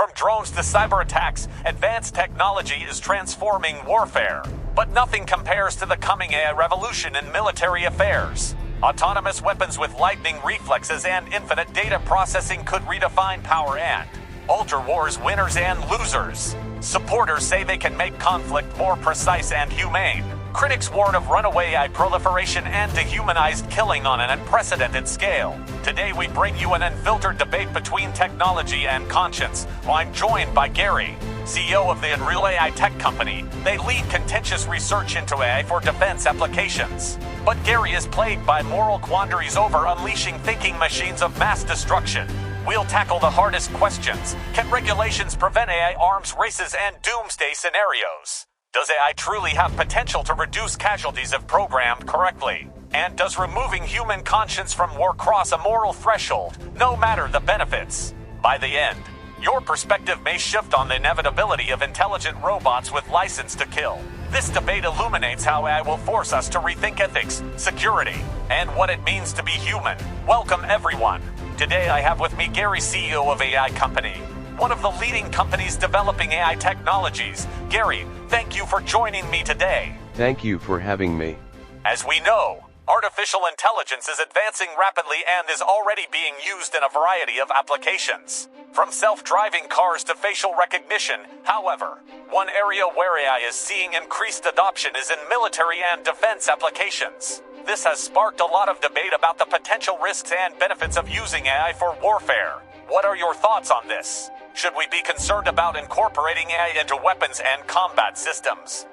From drones to cyber attacks, advanced technology is transforming warfare. But nothing compares to the coming AI revolution in military affairs. Autonomous weapons with lightning reflexes and infinite data processing could redefine power and alter wars' winners and losers. Supporters say they can make conflict more precise and humane. Critics warn of runaway AI proliferation and dehumanized killing on an unprecedented scale. Today we bring you an unfiltered debate between technology and conscience. I'm joined by Gary, CEO of the Unreal AI tech company. They lead contentious research into AI for defense applications. But Gary is plagued by moral quandaries over unleashing thinking machines of mass destruction. We'll tackle the hardest questions. Can regulations prevent AI arms races and doomsday scenarios? Does AI truly have potential to reduce casualties if programmed correctly? And does removing human conscience from war cross a moral threshold, no matter the benefits? By the end, your perspective may shift on the inevitability of intelligent robots with license to kill. This debate illuminates how AI will force us to rethink ethics, security, and what it means to be human. Welcome, everyone. Today I have with me Gary, CEO of AI Company, one of the leading companies developing AI technologies. Gary, thank you for joining me today. Thank you for having me. As we know, artificial intelligence is advancing rapidly and is already being used in a variety of applications. From self-driving cars to facial recognition. However, one area where AI is seeing increased adoption is in military and defense applications. This has sparked a lot of debate about the potential risks and benefits of using AI for warfare. What are your thoughts on this? Should we be concerned about incorporating AI into weapons and combat systems?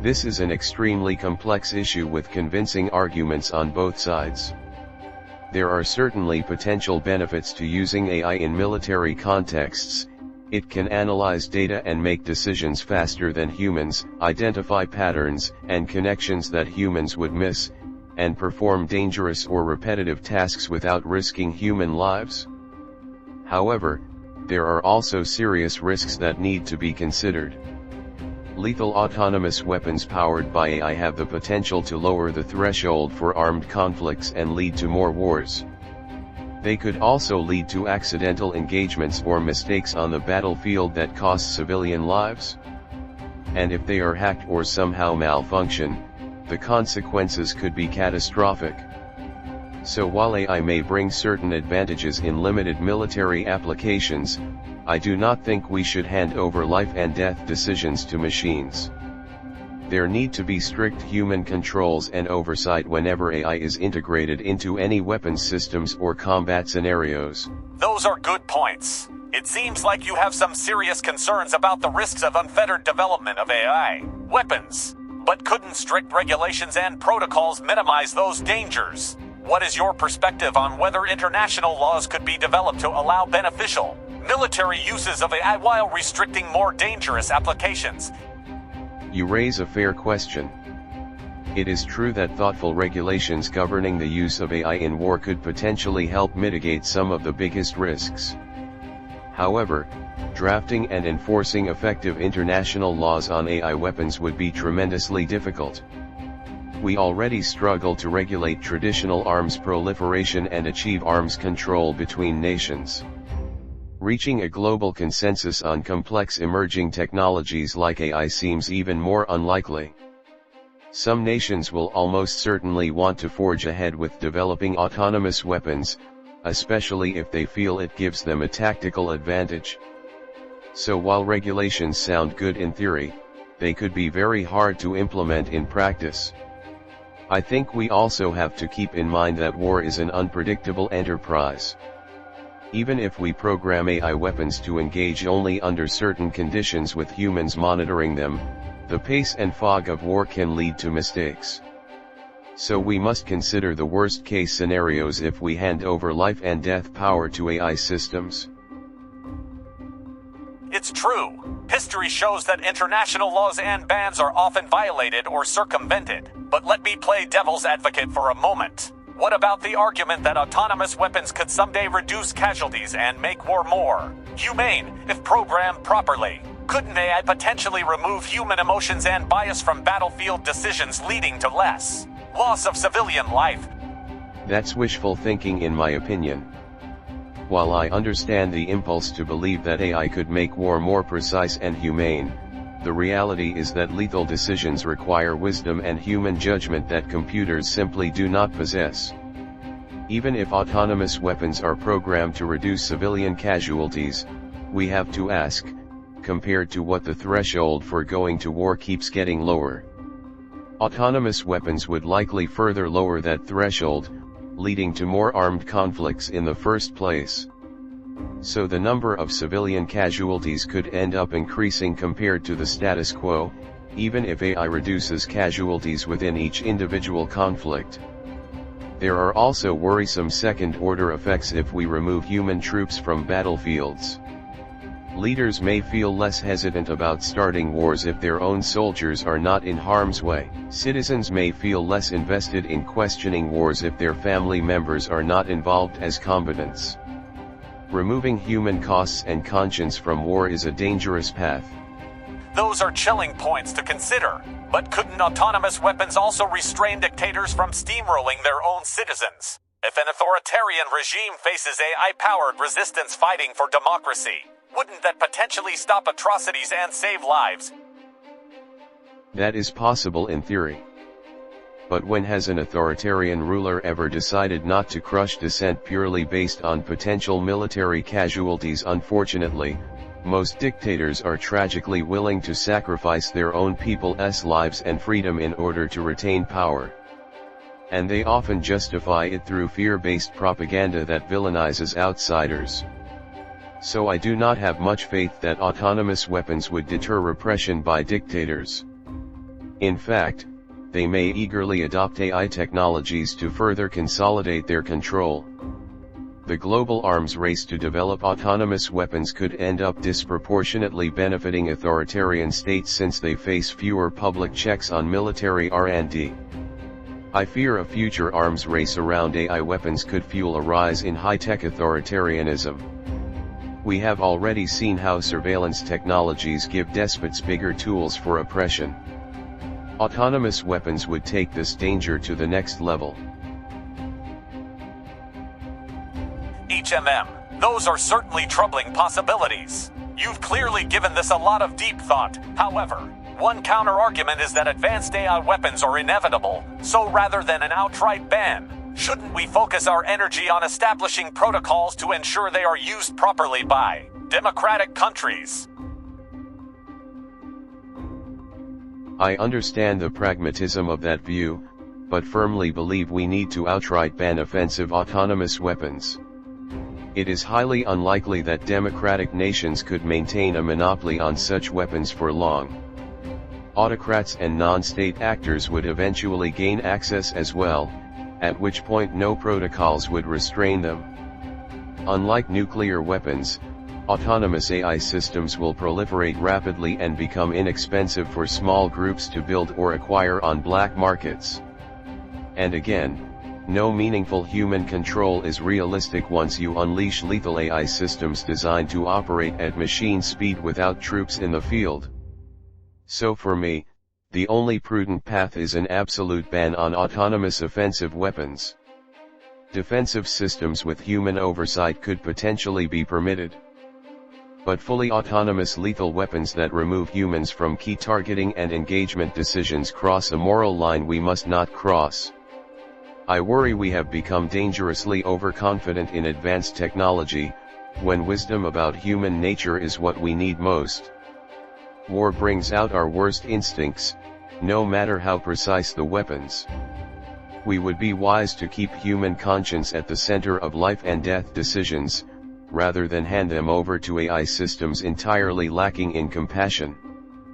This is an extremely complex issue with convincing arguments on both sides. There are certainly potential benefits to using AI in military contexts. It can analyze data and make decisions faster than humans, identify patterns and connections that humans would miss, and perform dangerous or repetitive tasks without risking human lives. However, there are also serious risks that need to be considered. Lethal autonomous weapons powered by AI have the potential to lower the threshold for armed conflicts and lead to more wars. They could also lead to accidental engagements or mistakes on the battlefield that cost civilian lives. And if they are hacked or somehow malfunction, the consequences could be catastrophic. So while AI may bring certain advantages in limited military applications, I do not think we should hand over life and death decisions to machines. There need to be strict human controls and oversight whenever AI is integrated into any weapons systems or combat scenarios. Those are good points. It seems like you have some serious concerns about the risks of unfettered development of AI weapons. But couldn't strict regulations and protocols minimize those dangers? What is your perspective on whether international laws could be developed to allow beneficial military uses of AI while restricting more dangerous applications? You raise a fair question. It is true that thoughtful regulations governing the use of AI in war could potentially help mitigate some of the biggest risks. However, drafting and enforcing effective international laws on AI weapons would be tremendously difficult. We already struggle to regulate traditional arms proliferation and achieve arms control between nations. Reaching a global consensus on complex emerging technologies like AI seems even more unlikely. Some nations will almost certainly want to forge ahead with developing autonomous weapons, especially if they feel it gives them a tactical advantage. So while regulations sound good in theory, they could be very hard to implement in practice. I think we also have to keep in mind that war is an unpredictable enterprise. Even if we program AI weapons to engage only under certain conditions with humans monitoring them, the pace and fog of war can lead to mistakes. So we must consider the worst case scenarios if we hand over life and death power to AI systems. It's true. History shows that international laws and bans are often violated or circumvented. But let me play devil's advocate for a moment. What about the argument that autonomous weapons could someday reduce casualties and make war more humane if programmed properly? Couldn't AI potentially remove human emotions and bias from battlefield decisions, leading to less loss of civilian life? That's wishful thinking in my opinion. While I understand the impulse to believe that AI could make war more precise and humane, the reality is that lethal decisions require wisdom and human judgment that computers simply do not possess. Even if autonomous weapons are programmed to reduce civilian casualties, we have to ask, compared to what the threshold for going to war keeps getting lower. Autonomous weapons would likely further lower that threshold, leading to more armed conflicts in the first place. So the number of civilian casualties could end up increasing compared to the status quo, even if AI reduces casualties within each individual conflict. There are also worrisome second-order effects if we remove human troops from battlefields. Leaders may feel less hesitant about starting wars if their own soldiers are not in harm's way. Citizens may feel less invested in questioning wars if their family members are not involved as combatants. Removing human costs and conscience from war is a dangerous path. Those are chilling points to consider, but couldn't autonomous weapons also restrain dictators from steamrolling their own citizens? If an authoritarian regime faces AI-powered resistance fighting for democracy, wouldn't that potentially stop atrocities and save lives? That is possible in theory. But when has an authoritarian ruler ever decided not to crush dissent purely based on potential military casualties? Unfortunately, most dictators are tragically willing to sacrifice their own people's lives and freedom in order to retain power. And they often justify it through fear-based propaganda that villainizes outsiders. So I do not have much faith that autonomous weapons would deter repression by dictators. In fact, they may eagerly adopt AI technologies to further consolidate their control. The global arms race to develop autonomous weapons could end up disproportionately benefiting authoritarian states since they face fewer public checks on military R&D. I fear a future arms race around AI weapons could fuel a rise in high-tech authoritarianism. We have already seen how surveillance technologies give despots bigger tools for oppression. Autonomous weapons would take this danger to the next level. Those are certainly troubling possibilities. You've clearly given this a lot of deep thought. However, one counter-argument is that advanced AI weapons are inevitable, so rather than an outright ban, shouldn't we focus our energy on establishing protocols to ensure they are used properly by democratic countries? I understand the pragmatism of that view, but firmly believe we need to outright ban offensive autonomous weapons. It is highly unlikely that democratic nations could maintain a monopoly on such weapons for long. Autocrats and non-state actors would eventually gain access as well, at which point no protocols would restrain them. Unlike nuclear weapons, autonomous AI systems will proliferate rapidly and become inexpensive for small groups to build or acquire on black markets. And again, no meaningful human control is realistic once you unleash lethal AI systems designed to operate at machine speed without troops in the field. So for me, the only prudent path is an absolute ban on autonomous offensive weapons. Defensive systems with human oversight could potentially be permitted. But fully autonomous lethal weapons that remove humans from key targeting and engagement decisions cross a moral line we must not cross. I worry we have become dangerously overconfident in advanced technology, when wisdom about human nature is what we need most. War brings out our worst instincts, no matter how precise the weapons. We would be wise to keep human conscience at the center of life and death decisions, rather than hand them over to AI systems entirely lacking in compassion.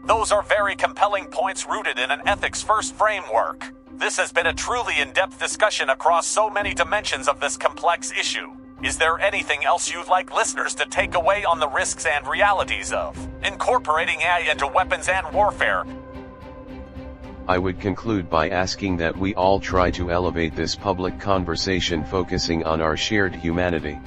Those are very compelling points rooted in an ethics-first framework. This has been a truly in-depth discussion across so many dimensions of this complex issue. Is there anything else you'd like listeners to take away on the risks and realities of incorporating AI into weapons and warfare? I would conclude by asking that we all try to elevate this public conversation focusing on our shared humanity.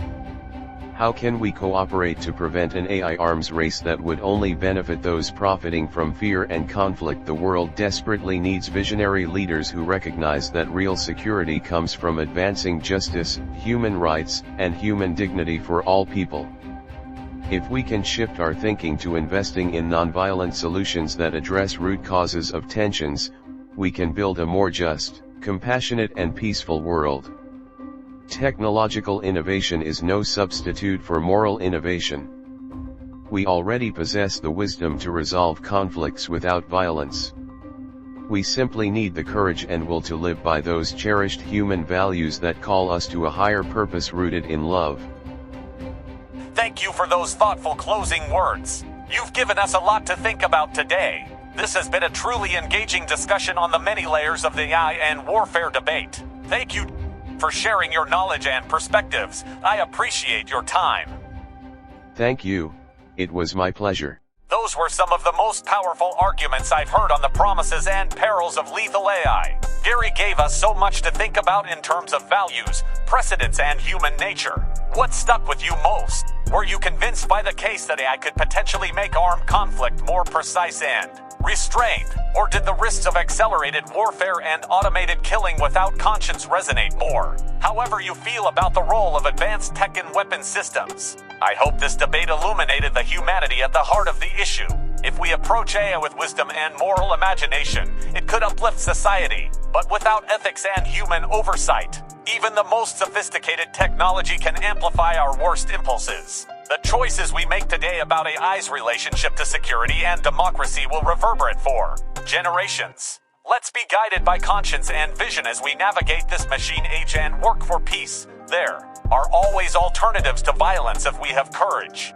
How can we cooperate to prevent an AI arms race that would only benefit those profiting from fear and conflict? The world desperately needs visionary leaders who recognize that real security comes from advancing justice, human rights, and human dignity for all people. If we can shift our thinking to investing in nonviolent solutions that address root causes of tensions, we can build a more just, compassionate and peaceful world. Technological innovation is no substitute for moral innovation. We already possess the wisdom to resolve conflicts without violence. We simply need the courage and will to live by those cherished human values that call us to a higher purpose rooted in love. Thank you for those thoughtful closing words. You've given us a lot to think about today. This has been a truly engaging discussion on the many layers of the AI and warfare debate. Thank you for sharing your knowledge and perspectives. I appreciate your time. Thank you, it was my pleasure. Those were some of the most powerful arguments I've heard on the promises and perils of lethal AI. Gary gave us so much to think about in terms of values, precedents, and human nature. What stuck with you most? Were you convinced by the case that AI could potentially make armed conflict more precise and restrained? Or did the risks of accelerated warfare and automated killing without conscience resonate more? However you feel about the role of advanced tech in weapon systems, I hope this debate illuminated the humanity at the heart of the issue. If we approach AI with wisdom and moral imagination, it could uplift society, but without ethics and human oversight, even the most sophisticated technology can amplify our worst impulses. The choices we make today about AI's relationship to security and democracy will reverberate for generations. Let's be guided by conscience and vision as we navigate this machine age and work for peace. There are always alternatives to violence if we have courage.